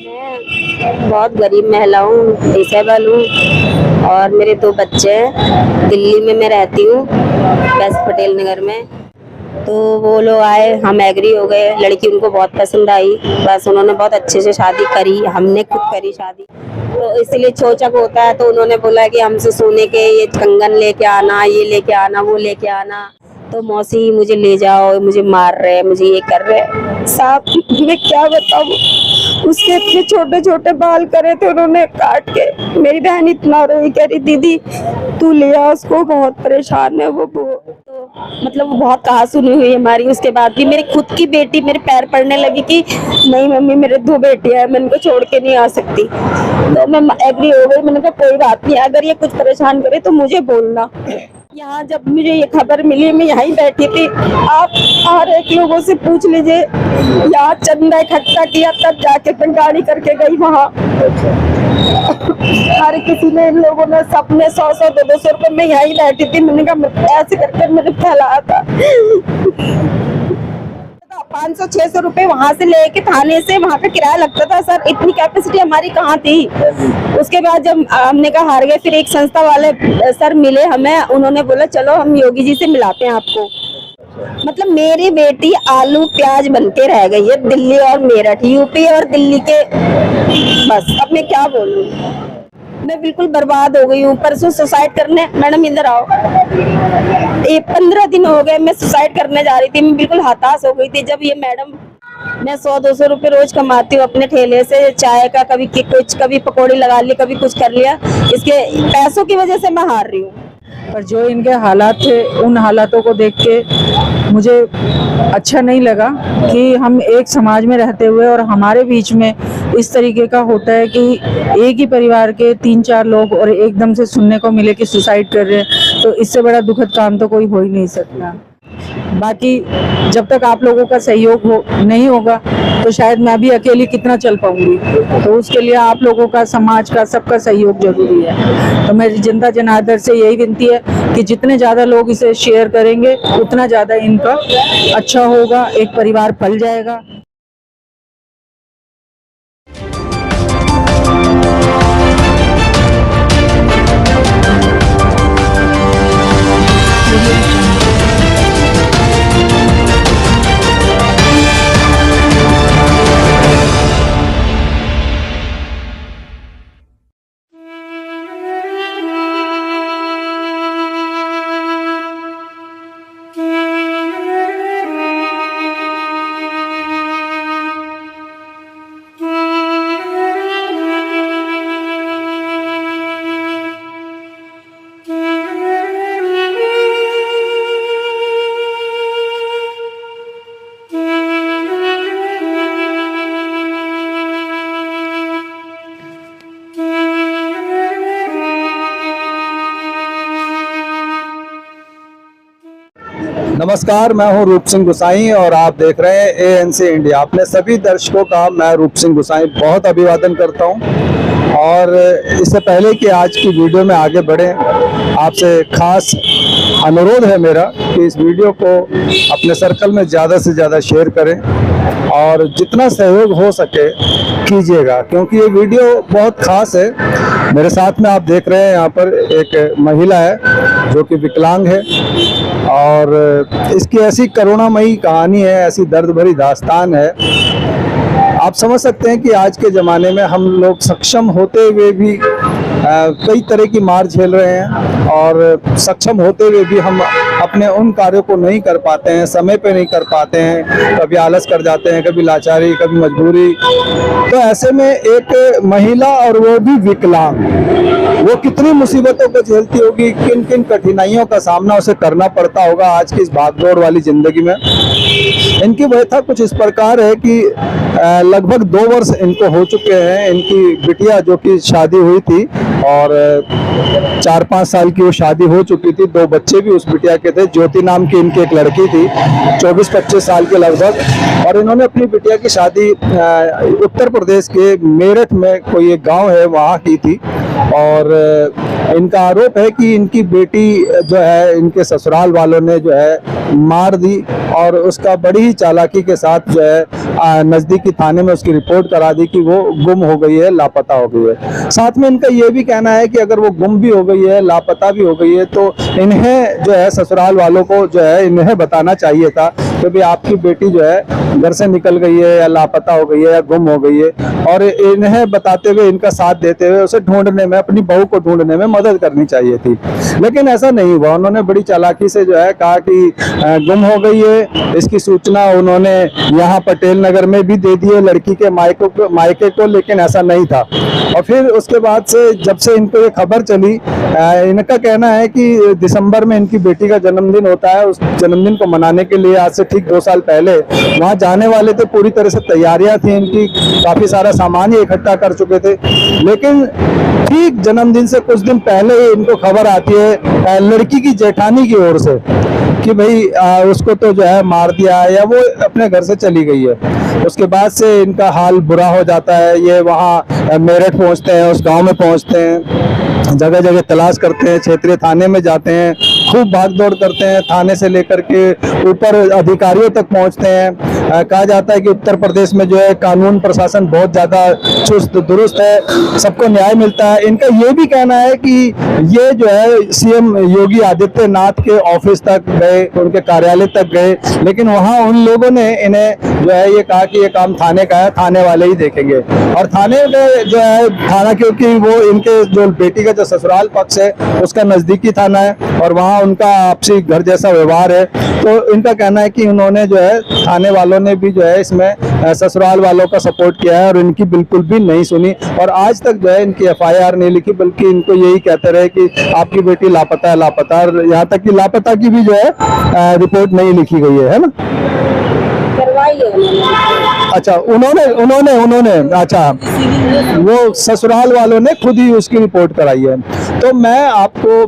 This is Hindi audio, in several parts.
मैं बहुत गरीब महिला हूँ, डिसेबल हूँ और मेरे 2 बच्चे हैं। दिल्ली में मैं रहती हूँ, बेस्ट पटेल नगर में। तो वो लोग आए, हम एग्री हो गए, लड़की उनको बहुत पसंद आई। बस उन्होंने बहुत अच्छे से शादी करी, हमने खुद करी शादी। तो इसलिए चोचक होता है, तो उन्होंने बोला कि हमसे सोने के ये कंगन लेके आना, ये लेके आना, वो लेके आना। तो मौसी मुझे ले जाओ, मुझे मार रहे, मुझे ये कर रहे। साहब मैं क्या बताऊँ, उसके इतने छोटे छोटे बाल करे थे उन्होंने काट के। मेरी बहन इतना रोई, कह रही दीदी तू ले आ उसको, बहुत परेशान है वो। तो मतलब वो बहुत कहा सुनी हुई हमारी। उसके बाद भी मेरी खुद की बेटी मेरे पैर पड़ने लगी कि नहीं मम्मी मेरे 2 बेटियां हैं, मैं इनको छोड़ के नहीं आ सकती। तो मैं एग्री हो गई, मैंने कहा कोई बात नहीं, अगर ये कुछ परेशान करे तो मुझे बोलना। यहाँ जब मुझे ये खबर मिली, मैं यहीं बैठी थी, आप हर एक लोगों से पूछ लीजिए, यहाँ चंदा इकट्ठा किया तब जाके मैं गाड़ी करके गई वहाँ। हर किसी ने, इन लोगों ने सबने 100-100 200 रुपए में यहीं बैठी थी। मैंने कहा ऐसे करके मैंने फैलाया था। 500-600 रुपए वहाँ से लेके थाने से वहाँ का किराया लगता था सर, इतनी कैपेसिटी हमारी कहाँ थी। उसके बाद जब हमने कहा हार गए, फिर एक संस्था वाले सर मिले हमें, उन्होंने बोला चलो हम योगी जी से मिलाते हैं आपको। मतलब मेरी बेटी आलू प्याज बनके रह गई है दिल्ली और मेरठ, यूपी और दिल्ली के। बस अब मैं क्या बोलूँ, मैं बिल्कुल बर्बाद हो गई हूँ। परसों सुसाइड करने, मैडम इधर आओ, ये 15 दिन हो गए मैं सुसाइड करने जा रही थी। मैं बिल्कुल हताश हो गई थी जब ये मैडम, मैं 100-200 रुपए रोज कमाती हूँ अपने ठेले से, चाय का कभी कुछ, कभी पकौड़ी लगा ली, कभी कुछ कर लिया। इसके पैसों की वजह से मैं हार रही हूँ। पर जो इनके हालात थे, उन हालातों को देख के मुझे अच्छा नहीं लगा कि हम एक समाज में रहते हुए और हमारे बीच में इस तरीके का होता है कि एक ही परिवार के 3-4 लोग और एकदम से सुनने को मिले कि सुसाइड कर रहे हैं। तो इससे बड़ा दुखद काम तो कोई हो ही नहीं सकता। बाकी जब तक आप लोगों का सहयोग नहीं होगा तो शायद मैं भी अकेली कितना चल पाऊंगी। तो उसके लिए आप लोगों का, समाज का, सबका सहयोग जरूरी है। तो मेरी जनता जनार्दन से यही विनती है कि जितने ज़्यादा लोग इसे शेयर करेंगे उतना ज़्यादा इनका अच्छा होगा, एक परिवार पल जाएगा। नमस्कार, मैं हूं रूप सिंह गुसाई और आप देख रहे हैं एएनसी इंडिया। अपने सभी दर्शकों का मैं रूप सिंह गुसाई बहुत अभिवादन करता हूं। और इससे पहले कि आज की वीडियो में आगे बढ़ें, आपसे खास अनुरोध है मेरा कि इस वीडियो को अपने सर्कल में ज़्यादा से ज़्यादा शेयर करें और जितना सहयोग हो सके कीजिएगा, क्योंकि ये वीडियो बहुत खास है। मेरे साथ में आप देख रहे हैं यहाँ पर एक महिला है जो कि विकलांग है और इसकी ऐसी करुणामयी कहानी है, ऐसी दर्द भरी दास्तान है। आप समझ सकते हैं कि आज के ज़माने में हम लोग सक्षम होते हुए भी कई तरह की मार झेल रहे हैं और सक्षम होते हुए भी हम अपने उन कार्यों को नहीं कर पाते हैं, समय पे नहीं कर पाते हैं। कभी आलस कर जाते हैं, कभी लाचारी, कभी मजबूरी। तो ऐसे में एक महिला और वो भी विकलांग, वो कितनी मुसीबतों को झेलती होगी, किन किन कठिनाइयों का सामना उसे करना पड़ता होगा आज की इस भागदौड़ वाली जिंदगी में। इनकी व्यथा कुछ इस प्रकार है कि लगभग 2 वर्ष इनको हो चुके हैं। इनकी बिटिया जो कि शादी हुई थी और 4-5 साल की वो शादी हो चुकी थी। 2 बच्चे भी उस बिटिया के थे। ज्योति नाम की इनकी एक लड़की थी 24-25 साल के लगभग। और इन्होंने अपनी बिटिया की शादी उत्तर प्रदेश के मेरठ में कोई एक गांव है वहाँ की थी। और इनका आरोप है कि इनकी बेटी जो है, इनके ससुराल वालों ने जो है मार दी और उसका बड़ी ही चालाकी के साथ जो है नजदीकी थाने में उसकी रिपोर्ट करा दी कि वो गुम हो गई है, लापता हो गई है। साथ में इनका ये भी कहना है कि अगर वो गुम भी हो गई है, लापता भी हो गई है, तो इन्हें जो है ससुराल वालों को जो है इन्हें बताना चाहिए था कि भाई आपकी बेटी जो है घर से निकल गई है या लापता हो गई है या गुम हो गई है, और इन्हें बताते हुए, इनका साथ देते हुए उसे ढूंढने में, अपनी बहू को ढूंढने में मदद करनी चाहिए थी। लेकिन ऐसा नहीं हुआ। उन्होंने बड़ी चालाकी से जो है कहा कि गुम हो गई है। इसकी सूचना उन्होंने यहाँ पटेल नगर में भी दे दी है लड़की के मायके को, लेकिन ऐसा नहीं था। और फिर उसके बाद से जब से इनको ये खबर चली, इनका कहना है कि दिसंबर में इनकी बेटी का जन्मदिन होता है, उस जन्मदिन को मनाने के लिए आज से ठीक 2 साल पहले वहाँ जाने वाले थे। पूरी तरह से तैयारियां थी इनकी, काफी सारा सामान ही इकट्ठा कर चुके थे। लेकिन ठीक जन्मदिन से कुछ दिन पहले ही इनको खबर आती है लड़की की जेठानी की ओर से कि भाई उसको तो जो है मार दिया है या वो अपने घर से चली गई है। उसके बाद से इनका हाल बुरा हो जाता है। ये वहाँ मेरठ पहुँचते हैं, उस गांव में पहुँचते हैं, जगह जगह तलाश करते हैं, क्षेत्रीय थाने में जाते हैं, खूब भागदौड़ करते हैं, थाने से लेकर के ऊपर अधिकारियों तक पहुँचते हैं। कहा जाता है कि उत्तर प्रदेश में जो है कानून प्रशासन बहुत ज़्यादा चुस्त दुरुस्त है, सबको न्याय मिलता है। इनका ये भी कहना है कि ये जो है सीएम योगी आदित्यनाथ के ऑफिस तक गए, उनके कार्यालय तक गए, लेकिन वहाँ उन लोगों ने इन्हें जो है ये कहा कि ये काम थाने का है, थाने वाले ही देखेंगे। और थाने में जो है थाना, क्योंकि वो इनके जो बेटी का जो ससुराल पक्ष है उसका नज़दीकी थाना है और वहाँ उनका आपसी घर जैसा व्यवहार है, तो इनका कहना है कि उन्होंने जो है थाने वालों ने भी जो है इसमें ससुराल वालों का सपोर्ट किया है और इनकी बिल्कुल भी नहीं सुनी। और आज तक जो है इनकी एफआईआर नहीं लिखी, बल्कि इनको यही कहते रहे कि आपकी बेटी लापता है, लापता है। और यहाँ तक कि लापता की भी जो है रिपोर्ट नहीं लिखी गई है ना? करवाई है उन्होंने। अच्छा, उन्होंने अच्छा, वो ससुराल वालों ने खुद ही उसकी रिपोर्ट कराई है। तो मैं आपको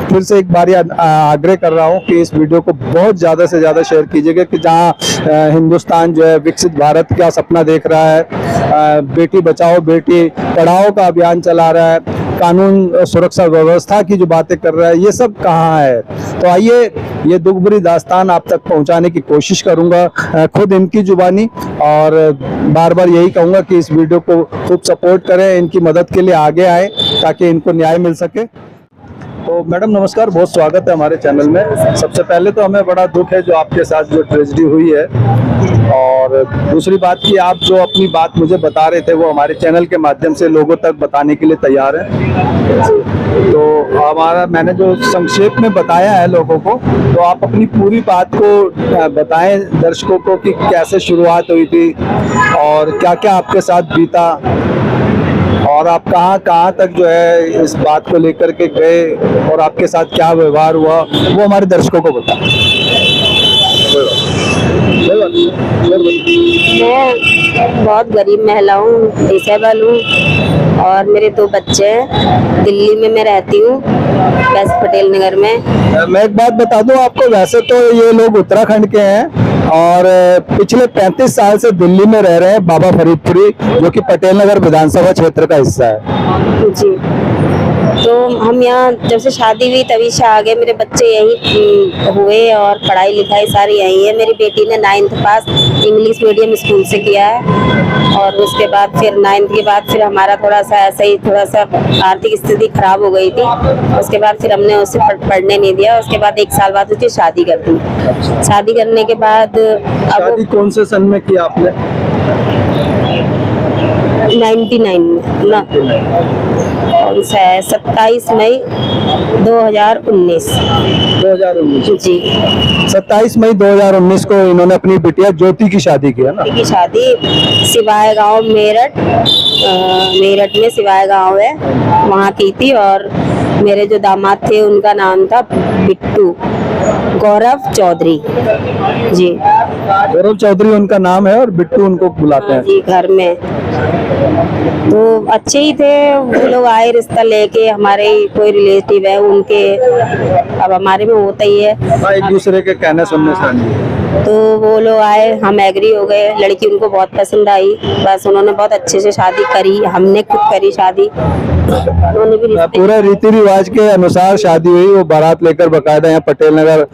फिर से एक बार आग्रह कर रहा हूँ कि इस वीडियो को बहुत ज़्यादा से ज़्यादा शेयर कीजिएगा कि जहाँ हिंदुस्तान जो है विकसित भारत का सपना देख रहा है, बेटी बचाओ बेटी पढ़ाओ का अभियान चला रहा है, कानून सुरक्षा व्यवस्था की जो बातें कर रहा है, ये सब कहाँ है। तो आइए ये दुख भरी दास्तान आप तक पहुंचाने की कोशिश करूंगा खुद इनकी जुबानी, और बार बार यही कहूंगा कि इस वीडियो को खूब सपोर्ट करें, इनकी मदद के लिए आगे आए ताकि इनको न्याय मिल सके। तो मैडम नमस्कार, बहुत स्वागत है हमारे चैनल में। सबसे पहले तो हमें बड़ा दुख है जो आपके साथ जो ट्रेजेडी हुई है, और दूसरी बात कि आप जो अपनी बात मुझे बता रहे थे वो हमारे चैनल के माध्यम से लोगों तक बताने के लिए तैयार हैं। तो मैंने जो संक्षेप में बताया है लोगों को, तो आप अपनी पूरी बात को बताएं दर्शकों को कि कैसे शुरुआत हुई थी और क्या क्या आपके साथ बीता, और आप कहाँ तक जो है इस बात को लेकर के गए और आपके साथ क्या व्यवहार हुआ, वो हमारे दर्शकों को बताएं। मैं बहुत गरीब महिला हूँ, डिसेबल हूँ, और मेरे 2 बच्चे हैं। दिल्ली में मैं रहती हूँ, बेस्ट पटेल नगर में। मैं एक बात बता दूं आपको, वैसे तो ये लोग उत्तराखंड के हैं और पिछले 35 साल से दिल्ली में रह रहे हैं, बाबा फरीदपुरी, जो कि पटेल नगर विधानसभा क्षेत्र का हिस्सा है जी। तो हम यहाँ जब से शादी हुई तभी से आ गए। मेरे बच्चे यही हुए और पढ़ाई लिखाई सारी यही है। मेरी बेटी ने 9th पास इंग्लिश मीडियम स्कूल से किया है, और उसके बाद फिर 9th के बाद फिर हमारा थोड़ा सा आर्थिक स्थिति खराब हो गई थी। उसके बाद फिर हमने उसे पढ़ने नहीं दिया। उसके बाद 1 साल बाद उसकी शादी कर दी। शादी करने के बाद शादी कौन से सन में की आपने? 99 में ना, 27 मई 2019 जी। 27 मई 2019 को इन्होंने अपनी बिटिया ज्योति की शादी की है ना? की शादी सिवाय गांव मेरठ में सिवाय गांव है, वहाँ की थी। और मेरे जो दामाद थे उनका नाम था बिट्टू गौरव चौधरी जी। गौरव चौधरी उनका नाम है और बिट्टू उनको बुलाते हैं जी घर में। तो अच्छे ही थे वो लोग, आए रिश्ता लेके, हमारे कोई रिलेटिव है उनके, अब हमारे में होता ही है एक दूसरे के कहने सुनने से। तो वो लोग आए, हम एग्री हो गए। लड़की उनको बहुत पसंद आई, बस उन्होंने बहुत अच्छे से शादी करी, हमने खुद करी शादी। उन्होंने भी रिश्ते पूरा रीति रिवाज के अनुसार शादी हुई, वो बारात लेकर बकायदा यहाँ पटेल नगर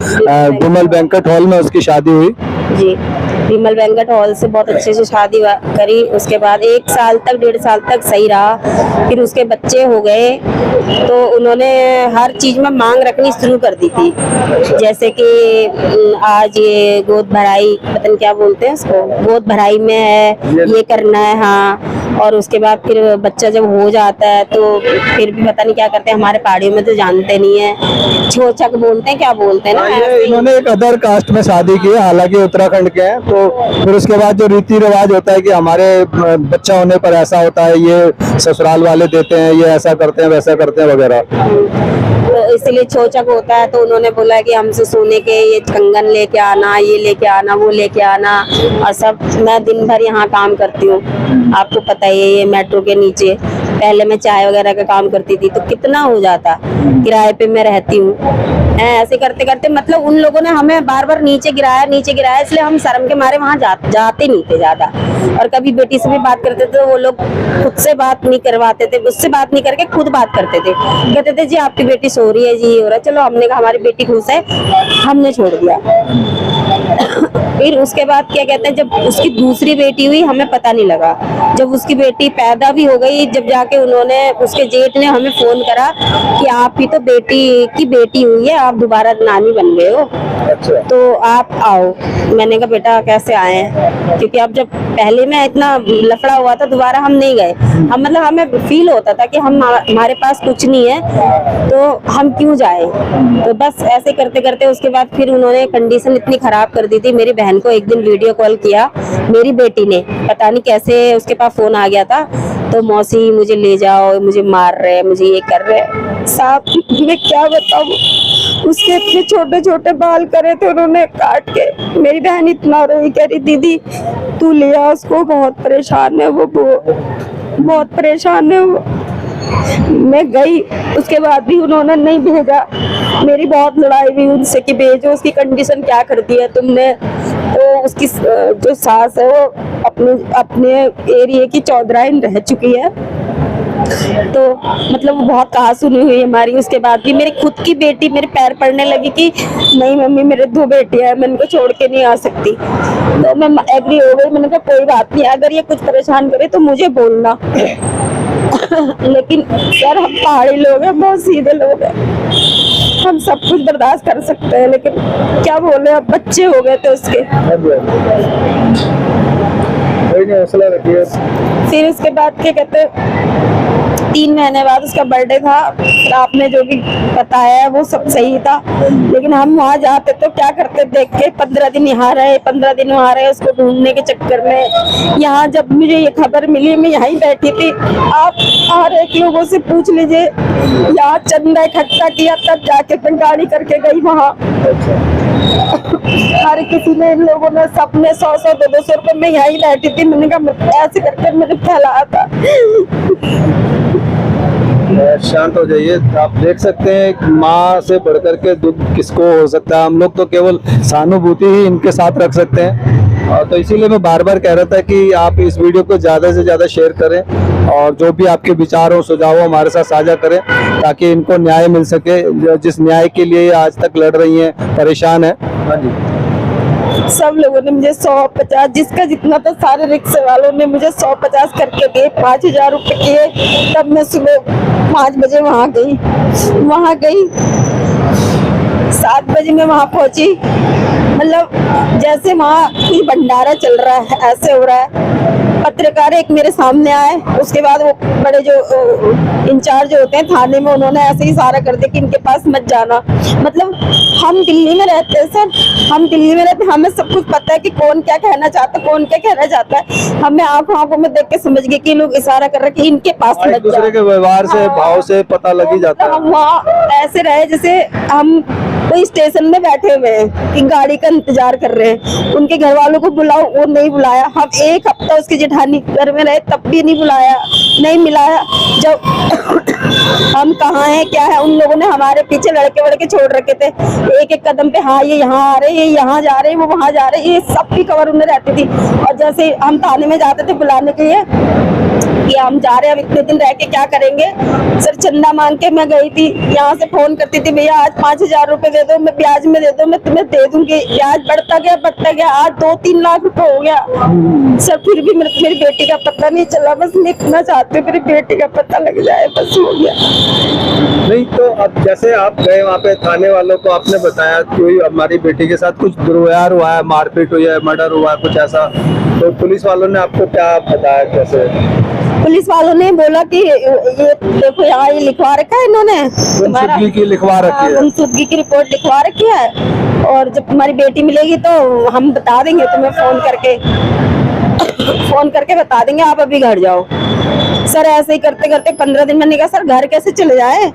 विमल बैंक्वेट हॉल में उसकी शादी हुई। जी, विमल बैंक्वेट हॉल से बहुत अच्छे से शादी करी। उसके बाद 1 साल तक 1.5 साल तक सही रहा, फिर उसके बच्चे हो गए तो उन्होंने हर चीज में मांग रखनी शुरू कर दी थी। जैसे कि आज ये गोद भराई, पता नहीं क्या बोलते हैं उसको, गोद भराई में है, ये करना है। हाँ, और उसके बाद फिर बच्चा जब हो जाता है तो फिर भी पता नहीं क्या करते हैं, हमारे पहाड़ियों में तो जानते नहीं है, छोचक बोलते हैं, क्या बोलते हैं ना। ये इन्होंने एक अदर कास्ट में शादी की है, हालांकि उत्तराखंड के हैं। तो फिर उसके बाद जो रीति रिवाज होता है कि हमारे बच्चा होने पर ऐसा होता है, ये ससुराल वाले देते हैं, ये ऐसा करते हैं, वैसा करते हैं वगैरह, तो इसलिए छोचक होता है। तो उन्होंने बोला कि हमसे सोने के ये कंगन लेके आना, ये लेके आना, वो लेके आना। और सब, मैं दिन भर यहाँ काम करती हूँ, आपको पता ही है, ये मेट्रो के नीचे। पहले मैं चाय वगैरह का काम करती थी, तो कितना हो जाता, किराए पे मैं रहती हूँ। ऐसे करते करते मतलब उन लोगों ने हमें बार बार नीचे गिराया, इसलिए हम शर्म के मारे वहाँ जाते नहीं थे ज्यादा। और कभी बेटी से भी बात करते थे तो वो लोग खुद से बात नहीं करवाते थे, मुझसे बात नहीं करके खुद बात करते थे। कहते थे जी आपकी बेटी सो रही है, जी हो रहा है। चलो, हमने कहा हमारी बेटी खुश है, हमने छोड़ दिया। फिर उसके बाद क्या कहते हैं, जब उसकी दूसरी बेटी हुई हमें पता नहीं लगा। जब उसकी बेटी पैदा भी हो गई, जब जाके उन्होंने, उसके जेठ ने हमें फोन करा कि आपकी तो बेटी की बेटी हुई है, आप दोबारा नानी बन गए हो, तो आप आओ। मैंने कहा बेटा कैसे आए हैं, क्योंकि अब जब पहले में इतना लफड़ा हुआ था, दोबारा हम नहीं गए। हम मतलब हमें फील होता था कि हमारे पास कुछ नहीं है तो हम क्यों जाए। तो बस ऐसे करते करते उसके बाद फिर उन्होंने कंडीशन इतनी खराब कर दी थी। मेरी बहन को एक दिन वीडियो कॉल किया मेरी बेटी ने, पता नहीं कैसे उसके पास फोन आ गया था, तो मौसी मुझे ले जाओ, मुझे मार रहे, मुझे ये कर रहे। साहब मैं क्या बताऊं, उसके इतने छोटे छोटे बाल करे थे उन्होंने काट के। मेरी बहन इतना रोई, कह रही दीदी तू ले आ उसको, बहुत परेशान है वो बहुत परेशान है वो। मैं गई, उसके बाद भी उन्होंने नहीं भेजा। मेरी बहुत लड़ाई हुई उनसे कि भेजो, उसकी कंडीशन क्या कर दी है तुमने। तो उसकी जो सास है वो अपने एरिया की चौधराइन रह चुकी है, तो मतलब वो बहुत कहा सुनी हुई हमारी। उसके बाद भी मेरी खुद की बेटी मेरे पैर पड़ने लगी कि नहीं मम्मी मेरे 2 बेटियां हैं, मैं इनको छोड़ के नहीं आ सकती। तो मैं एग्री हो गई, मैंने कहा कोई बात नहीं, अगर ये कुछ परेशान करे तो मुझे बोलना। लेकिन सर हम पहाड़ी लोग हैं, बहुत सीधे लोग हैं, हम सब कुछ बर्दाश्त कर सकते हैं, लेकिन क्या बोले, अब बच्चे हो गए थे उसके। फिर उसके बाद क्या कहते, 3 महीने बाद उसका बर्थडे था। आपने जो भी बताया है वो सब सही था, लेकिन हम वहाँ जाते तो क्या करते, देख के 15 दिन यहाँ रहे, 15 दिन वहाँ रहे, उसको ढूंढने के चक्कर में। यहाँ जब मुझे ये खबर मिली, मैं यहीं बैठी थी। आप हर एक लोगों से पूछ लीजिए, यहाँ चंदा इकट्ठा किया तब जाके मैं गाड़ी करके गई वहाँ। हर किसी ने, इन लोगों ने सबने 100-100 200 रुपए में यहीं बैठी थी। मैंने कहा ऐसे करके मैंने फैलाया था। शांत हो जाइए। आप देख सकते हैं माँ से बढ़कर के दुख किसको हो सकता है। हम लोग तो केवल सहानुभूति ही इनके साथ रख सकते हैं, तो इसीलिए मैं बार बार कह रहा था कि आप इस वीडियो को ज़्यादा से ज़्यादा शेयर करें और जो भी आपके विचार हो, सुझाव हो, हमारे साथ साझा करें ताकि इनको न्याय मिल सके, जिस न्याय के लिए ये आज तक लड़ रही हैं, परेशान है। हाँ जी, सब लोगों ने मुझे 150, जिसका जितना था, सारे रिक्शे वालों ने मुझे 150 करके दिए, 5000 रुपए किए। तब मैं सुबह 5 बजे वहाँ गई 7 बजे मैं वहाँ पहुंची। मतलब जैसे वहाँ कोई भंडारा चल रहा है ऐसे हो रहा है। पत्रकार एक मेरे सामने आए, उसके बाद वो बड़े जो इंचार्ज होते हैं थाने में, उन्होंने ऐसे ही इशारा कर दिया कि इनके पास मत जाना। मतलब हम दिल्ली में रहते हैं सर, हम दिल्ली में रहते हैं, हमें सब कुछ पता है कि कौन क्या कहना चाहता है, कौन क्या कहना चाहता है। हमें आंखों में देख के समझ गए कि लोग इशारा कर रहे हैं कि इनके पास मत जाओ। दूसरे के व्यवहार से, भाव से पता लग ही जाता है। हम वहाँ ऐसे रहे जैसे हम कोई स्टेशन में बैठे हुए हैं कि गाड़ी का इंतजार कर रहे हैं। उनके घर वालों को बुलाओ, वो नहीं बुलाया। हम 1 हफ्ता उसकी जेठानी घर में रहे, तब भी नहीं बुलाया, नहीं मिलाया। जब हम कहाँ हैं क्या है, उन लोगों ने हमारे पीछे लड़के वड़के छोड़ रखे थे, एक एक कदम पे। हाँ ये यहाँ आ रहे, ये यहाँ जा रहे, वो वहाँ जा रहे, ये सब की खबर उन्हें रहती थी। और जैसे हम थाने में जाते थे बुलाने के लिए कि हम जा रहे हैं, अब इतने दिन रह के क्या करेंगे सर। चंदा मांग के मैं गई थी, यहाँ से फोन करती थी, भैया आज 5,000 रुपए दे दो, मैं ब्याज में दे दो, मैं तुम्हें दे दूंगी। ब्याज बढ़ता गया, आज 2-3 लाख रुपए हो गया सर। फिर भी मेरी बेटी का पता नहीं चला। बस मैं इतना चाहती हूँ मेरी बेटी का पता लग जाए, बस हो गया। नहीं तो अब जैसे आप गए वहाँ पे, थाने वालों को आपने बताया कोई हमारी बेटी के साथ कुछ दुर्व्यवहार हुआ है, मारपीट हुई है, मर्डर हुआ है, कुछ ऐसा, तो पुलिस वालों ने आपको क्या बताया? कैसे पुलिस वालों ने बोला कि ये देखो यहाँ ये लिखवा रखा है इन्होंने, गुमशुदगी की लिखवा रखी है, गुमशुदगी की रिपोर्ट लिखवा रखी है, और जब तुम्हारी बेटी मिलेगी तो हम बता देंगे तुम्हें, फोन करके बता देंगे, आप अभी घर जाओ। सर ऐसे ही करते करते 15 दिन मैंने कहा सर घर कैसे चले जाए।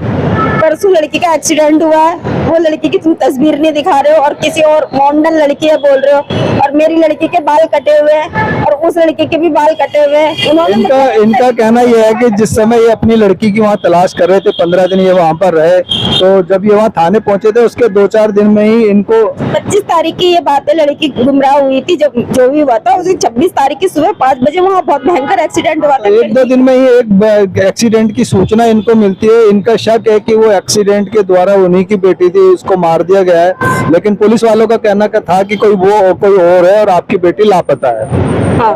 परसों लड़की का एक्सीडेंट हुआ है, वो लड़की की तुम तस्वीर नहीं दिखा रहे हो और किसी और मॉडर्न लड़की है बोल रहे हो, और मेरी लड़की के बाल कटे हुए हैं और उस लड़की के भी बाल कटे हुए हैं। इनका कहना यह है कि जिस समय ये अपनी लड़की की वहाँ तलाश कर रहे थे, 15 दिन ये वहाँ पर रहे, तो जब ये वहाँ थाने पहुंचे थे उसके 2-4 दिन में ही इनको 25 तारीख की ये बात है, लड़की गुमराह हुई थी, जब जो भी हुआ था उसी 26 तारीख की सुबह 5 बजे वहाँ बहुत भयंकर एक्सीडेंट हुआ था। 1-2 दिन में ही एक एक्सीडेंट की सूचना इनको मिलती है। इनका शक है कि वो एक्सीडेंट के द्वारा उन्हीं की बेटी थी, उसको मार दिया गया है, लेकिन पुलिस वालों का कहना था कि कोई और है और आपकी बेटी लापता है। हाँ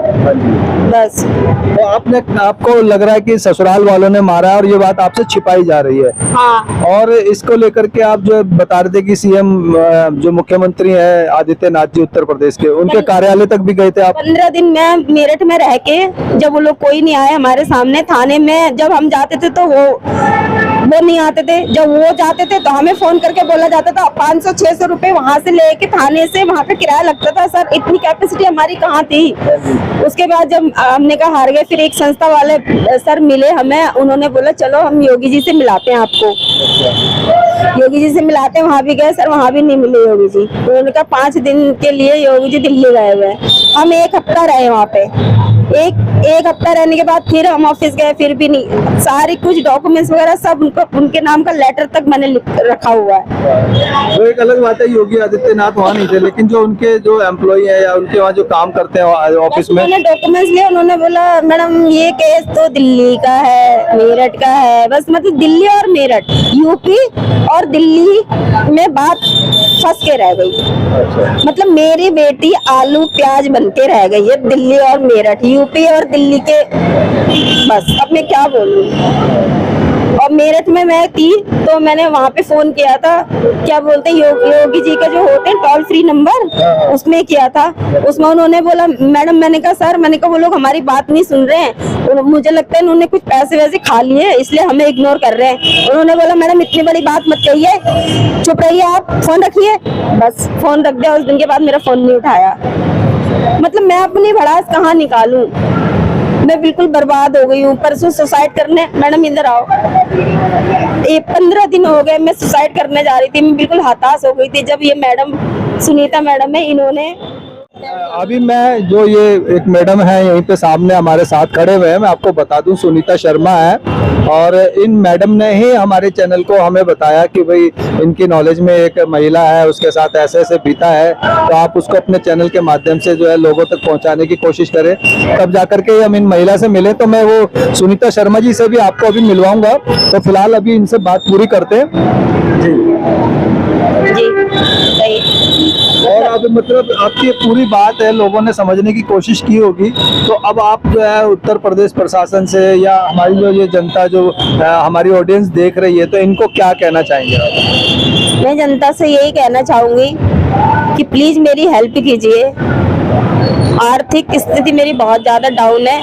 बस। तो आपको लग रहा है कि ससुराल वालों ने मारा है और ये बात आपसे छिपाई जा रही है। हाँ। और इसको लेकर के आप जो बता रहे थे कि सीएम जो मुख्यमंत्री है आदित्यनाथ जी उत्तर प्रदेश के, उनके कार्यालय तक भी गए थे आप? 15 दिन में मेरठ में रह के, जब वो लोग कोई नहीं आए हमारे सामने, थाने में जब हम जाते थे तो वो नहीं आते थे, जब वो जाते थे तो हमें फोन करके बोला जाता था 500-600 रुपए वहां से लेके थाने से वहां का किराया लगता था। सर इतनी कैपेसिटी हमारी कहाँ थी। उसके बाद जब हमने कहा हार गए, फिर एक संस्था वाले सर मिले हमें, उन्होंने बोला चलो हम योगी जी से मिलाते हैं आपको। योगी जी से मिलाते हैं, वहां भी गए सर, वहां भी नहीं मिले योगी जी। उन्होंने कहा 5 दिन के लिए योगी जी दिल्ली गए हुए। हम 1 हफ्ता रहे वहाँ पे, एक हफ्ता रहने के बाद फिर हम ऑफिस गए, फिर भी नहीं। सारी कुछ डॉक्यूमेंट्स वगैरह सब उनके नाम का लेटर तक मैंने रखा हुआ है। तो एक अलग बात है, योगी आदित्यनाथ वहाँ नहीं थे, लेकिन जो उनके जो एम्प्लॉई है या उनके वहाँ जो काम करते हैं ऑफिस में, उन्होंने डॉक्यूमेंट्स लिए, उन्होंने बोला मैडम ये केस तो दिल्ली का है, मेरठ का है, बस मतलब दिल्ली और मेरठ, यूपी और दिल्ली में बात फंस के रह गई। मतलब मेरी बेटी आलू प्याज बन के रह गई है दिल्ली और मेरठ, यूपी और दिल्ली के, बस अब मैं क्या बोलूं। और मेरठ में मैं थी तो मैंने वहाँ पे फोन किया था, क्या बोलते हैं योगी जी के जो होते हैं टोल फ्री नंबर, उसमें किया था। उसमें उन्होंने बोला मैडम, मैंने कहा सर, मैंने कहा वो लोग हमारी बात नहीं सुन रहे हैं, मुझे लगता है उन्होंने कुछ पैसे वैसे खा लिए इसलिए हमें इग्नोर कर रहे हैं। उन्होंने बोला मैडम इतनी बड़ी बात मत कहिए, चुप रहिए, आप फोन रखिए। बस फोन रख दिया। उस दिन के बाद मेरा फोन नहीं उठाया। मतलब मैं अपनी भड़ास कहाँ निकालूं, मैं बिल्कुल बर्बाद हो गई हूँ। परसों सुसाइड करने, मैडम इधर आओ, ये 15 दिन हो गए मैं सुसाइड करने जा रही थी, मैं बिल्कुल हताश हो गई थी। जब ये मैडम सुनीता मैडम है, इन्होंने अभी मैं जो ये एक मैडम है यहीं पे सामने हमारे साथ खड़े हुए हैं, मैं आपको बता दूं सुनीता शर्मा है, और इन मैडम ने ही हमारे चैनल को हमें बताया कि भाई इनकी नॉलेज में एक महिला है, उसके साथ ऐसे ऐसे बीता है, तो आप उसको अपने चैनल के माध्यम से जो है लोगों तक पहुंचाने की कोशिश करें, तब जाकर के हम इन महिला से मिले। तो मैं वो सुनीता शर्मा जी से भी आपको अभी मिलवाऊंगा। तो फिलहाल अभी इनसे बात पूरी करते हैं जी। और अब मतलब आपकी पूरी बात है, लोगों ने समझने की कोशिश की होगी, तो अब आप जो है उत्तर प्रदेश प्रशासन से या हमारी जो ये जनता जो हमारी ऑडियंस देख रही है, तो इनको क्या कहना चाहेंगे आप? मैं जनता से यही कहना चाहूंगी कि प्लीज मेरी हेल्प कीजिए। आर्थिक स्थिति मेरी बहुत ज्यादा डाउन है,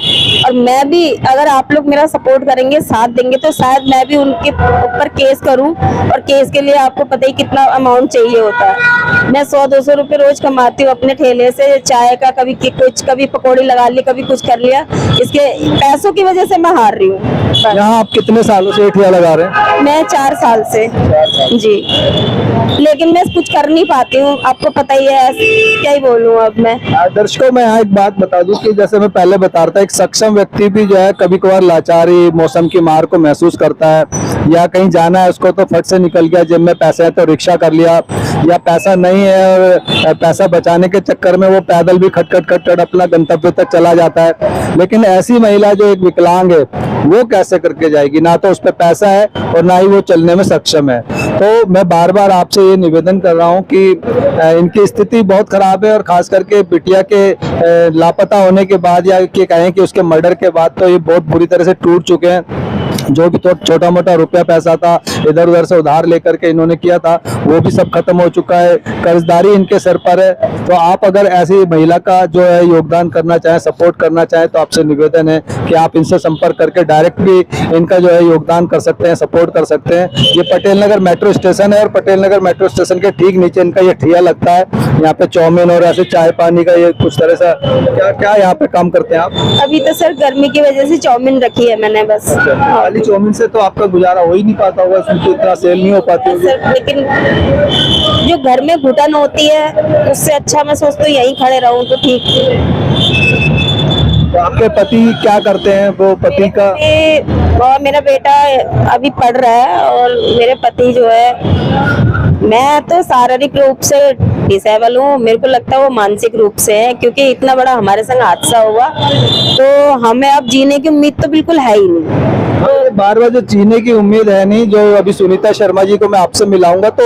और मैं भी, अगर आप लोग मेरा सपोर्ट करेंगे, साथ देंगे, तो शायद मैं भी उनके ऊपर केस करूं। और केस के लिए आपको पता ही कितना अमाउंट चाहिए होता है। मैं 100-200 रुपए रोज कमाती हूँ अपने ठेले से, चाय का, कभी कुछ, कभी पकौड़ी लगा ली, कभी कुछ कर लिया। इसके पैसों की वजह से मैं हार रही हूँ। यहाँ आप कितने सालों से ठेला लगा रहे हैं? मैं 4 साल से जी, लेकिन मैं कुछ कर नहीं पाती हूँ, आपको पता ही है, क्या ही बोलूँ अब मैं। दर्शकों, मैं यहाँ एक बात बता दूं कि जैसे मैं पहले बता रहा था, एक सक्षम व्यक्ति भी जो है कभी कभार लाचारी, मौसम की मार को महसूस करता है, या कहीं जाना है उसको तो फट से निकल गया, जेब में पैसे है तो रिक्शा कर लिया, या पैसा नहीं है और पैसा बचाने के चक्कर में वो पैदल भी खटखट अपना गंतव्य तक चला जाता है। लेकिन ऐसी महिला जो एक विकलांग है वो कैसे करके जाएगी? ना तो उस पर पैसा है और ना ही वो चलने में सक्षम है। तो मैं बार बार आपसे ये निवेदन कर रहा हूँ कि इनकी स्थिति बहुत खराब है, और खास करके बिटिया के लापता होने के बाद, या कि कहें कि उसके मर्डर के बाद, तो ये बहुत बुरी तरह से टूट चुके हैं। जो भी तो छोटा मोटा रुपया पैसा था इधर उधर से उधार लेकर के इन्होंने किया था, वो भी सब खत्म हो चुका है, कर्जदारी इनके सर पर है। तो आप अगर ऐसी महिला का जो है योगदान करना चाहें, सपोर्ट करना चाहें, तो आपसे निवेदन है कि आप इनसे संपर्क करके डायरेक्ट भी इनका जो है योगदान कर सकते हैं, सपोर्ट कर सकते हैं। ये पटेल नगर मेट्रो स्टेशन है, और पटेल नगर मेट्रो स्टेशन के ठीक नीचे इनका ये ठिया लगता है। यहाँ पे चाउमीन और ऐसे चाय पानी का ये कुछ तरह से क्या क्या यहाँ पे काम करते हैं आप? अभी तो सर गर्मी की वजह से चाउमीन रखी है मैंने बस। खाली चाउमीन से तो आपका गुजारा हो ही नहीं पाता होगा, इसमें तो इतना सेल नहीं हो पाती होगी। सर लेकिन जो घर में घुटन होती है उससे अच्छा मैं सोचती हूँ यहीं खड़े रहूं तो ठीक। तो आपके पति क्या करते हैं? वो पति का और मेरा बेटा अभी पढ़ रहा है, और मेरे पति जो है, मैं तो शारीरिक रूप से डिसेबल हूँ, मेरे को लगता है वो मानसिक रूप से है, क्योंकि इतना बड़ा हमारे संग हादसा हुआ तो हमें अब जीने की उम्मीद तो बिल्कुल है ही नहीं। तो बार बार जो जीने की उम्मीद है नहीं, जो अभी सुनीता शर्मा जी को मैं आपसे मिलाऊंगा, तो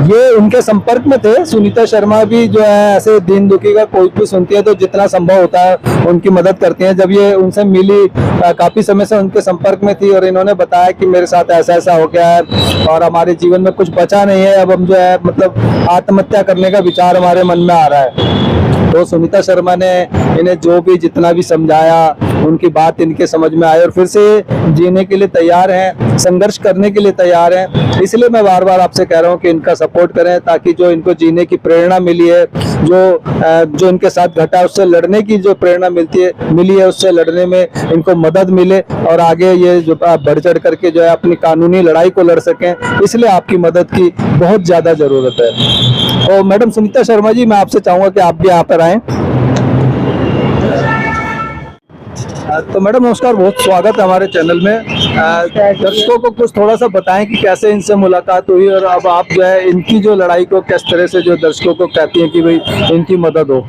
ये उनके संपर्क में थे। सुनीता शर्मा भी जो है ऐसे दीन दुखी का कोई भी सुनती है तो जितना संभव होता है उनकी मदद करती हैं। जब ये उनसे मिली, काफी समय से उनके संपर्क में थी, और इन्होंने बताया कि मेरे साथ ऐसा ऐसा हो गया है और हमारे जीवन में कुछ बचा नहीं है, अब हम जो है मतलब आत्महत्या करने का विचार हमारे मन में आ रहा है। तो सुनीता शर्मा ने इन्हें जो भी जितना भी समझाया, उनकी बात इनके समझ में आई, और फिर से जीने के लिए तैयार हैं, संघर्ष करने के लिए तैयार हैं। इसलिए मैं बार बार आपसे कह रहा हूं कि इनका सपोर्ट करें, ताकि जो इनको जीने की प्रेरणा मिली है, जो इनके साथ घटा है उससे लड़ने की जो प्रेरणा मिली है, उससे लड़ने में इनको मदद मिले, और आगे ये जो बढ़ चढ़ करके जो है अपनी कानूनी लड़ाई को लड़ सकें। इसलिए आपकी मदद की बहुत ज्यादा जरूरत है। और मैडम सुनीता शर्मा जी, मैं आपसे चाहूंगा कि आप भी यहाँ पर आएं। तो मैडम नमस्कार, बहुत स्वागत है हमारे चैनल में। दर्शकों को कुछ थोड़ा सा बताएं कि कैसे इनसे मुलाकात हुई, और अब आप जो है इनकी जो लड़ाई को किस तरह से जो दर्शकों को कहती हैं कि भाई इनकी मदद हो।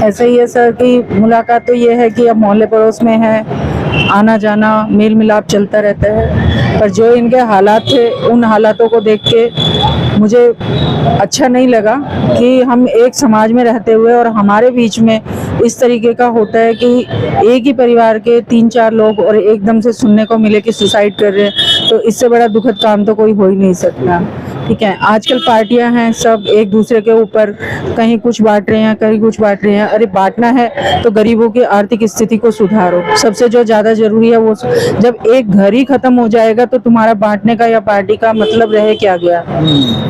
ऐसे ही है सर कि मुलाकात तो ये है कि अब मोहल्ले पड़ोस में है, आना जाना मेल मिलाप चलता रहता है, पर जो इनके हालात थे उन हालातों को देख के मुझे अच्छा नहीं लगा कि हम एक समाज में रहते हुए और हमारे बीच में इस तरीके का होता है कि एक ही परिवार के 3-4 लोग और एकदम से सुनने को मिले कि सुसाइड कर रहे हैं, तो इससे बड़ा दुखद काम तो कोई हो ही नहीं सकता। ठीक है, आजकल पार्टियां हैं, सब एक दूसरे के ऊपर कहीं कुछ बांट रहे हैं, कहीं कुछ बांट रहे हैं। अरे बांटना है तो गरीबों की आर्थिक स्थिति को सुधारो, सबसे जो ज्यादा जरूरी है वो। जब एक घर ही खत्म हो जाएगा तो तुम्हारा बांटने का या पार्टी का मतलब रह क्या गया।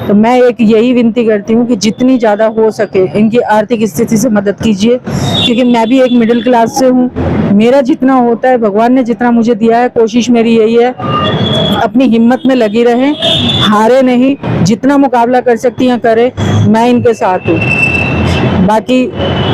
तो मैं एक यही विनती करती हूँ कि जितनी ज्यादा हो सके इनकी आर्थिक स्थिति से मदद कीजिए, क्योंकि मैं भी एक मिडिल क्लास से हूँ। मेरा जितना होता है, भगवान ने जितना मुझे दिया है, कोशिश मेरी यही है अपनी हिम्मत में लगी रहें, हारे नहीं, जितना मुकाबला कर सकती हैं करें, मैं इनके साथ हूँ। बाकी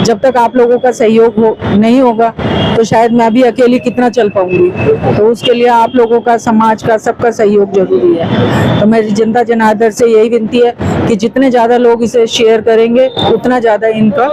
जब तक आप लोगों का सहयोग नहीं होगा तो शायद मैं भी अकेली कितना चल पाऊंगी, तो उसके लिए आप लोगों का, समाज का, सबका सहयोग जरूरी है। तो मेरी जनता जनार्दन से यही विनती है कि जितने ज़्यादा लोग इसे शेयर करेंगे उतना ज़्यादा इनका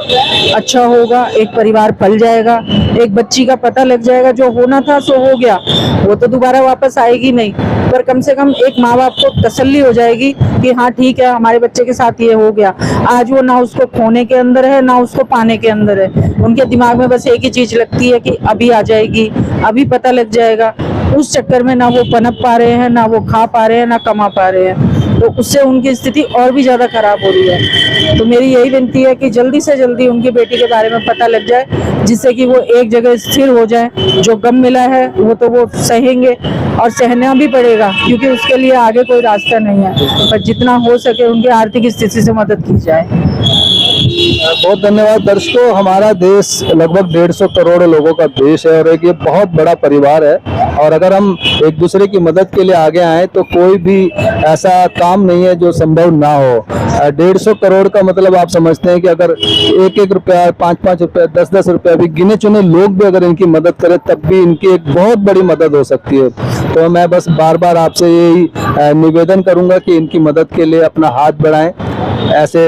अच्छा होगा। एक परिवार पल जाएगा, एक बच्ची का पता लग जाएगा, जो होना था सो हो गया, वो तो दोबारा वापस आएगी नहीं, पर कम से कम एक माँ बाप को तसल्ली हो जाएगी कि हाँ ठीक है, हमारे बच्चे के साथ ये हो गया। आज वो ना उसको खोने के अंदर है ना उसको पाने के अंदर है, उनके दिमाग में बस एक ही चीज लगती है कि अभी आ जाएगी, अभी पता लग जाएगा। उस चक्कर में ना वो पनप पा रहे हैं, ना वो खा पा रहे हैं, ना कमा पा रहे हैं, तो उससे उनकी स्थिति और भी ज्यादा खराब हो रही है। तो मेरी यही विनती है कि जल्दी से जल्दी उनकी बेटी के बारे में पता लग जाए, जिससे कि वो एक जगह स्थिर हो जाए। जो गम मिला है वो तो वो सहेंगे, और सहना भी पड़ेगा, क्योंकि उसके लिए आगे कोई रास्ता नहीं है, पर जितना हो सके उनकी आर्थिक स्थिति से मदद की जाए। बहुत धन्यवाद। दर्शकों, हमारा देश लगभग 150 करोड़ लोगों का देश है, और एक ये बहुत बड़ा परिवार है, और अगर हम एक दूसरे की मदद के लिए आगे आए तो कोई भी ऐसा काम नहीं है जो संभव ना हो। 150 करोड़ का मतलब आप समझते हैं कि अगर 1-1 रुपया, 5-5 रुपया, 10-10 रुपया भी गिने चुने लोग भी अगर इनकी मदद करें तब भी इनकी एक बहुत बड़ी मदद हो सकती है। तो मैं बस बार बार आपसे यही निवेदन करूंगा कि इनकी मदद के लिए अपना हाथ बढ़ाएं, ऐसे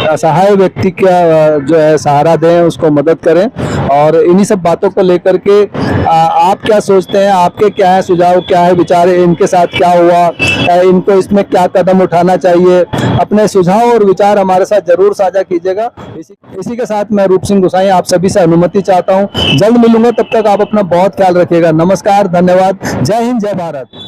असहाय व्यक्ति का जो है सहारा दें, उसको मदद करें। और इन्हीं सब बातों को लेकर के आप क्या सोचते हैं, आपके क्या है सुझाव, क्या है विचार, इनके साथ क्या हुआ, इनको इसमें क्या कदम उठाना चाहिए, अपने सुझाव और विचार हमारे साथ जरूर साझा कीजिएगा। इसी के साथ मैं रूप सिंह गोसाई आप सभी से अनुमति चाहता हूं, जल्द मिलूंगा, तब तक आप अपना बहुत ख्याल रखिएगा। नमस्कार, धन्यवाद, जय हिंद, जय भारत।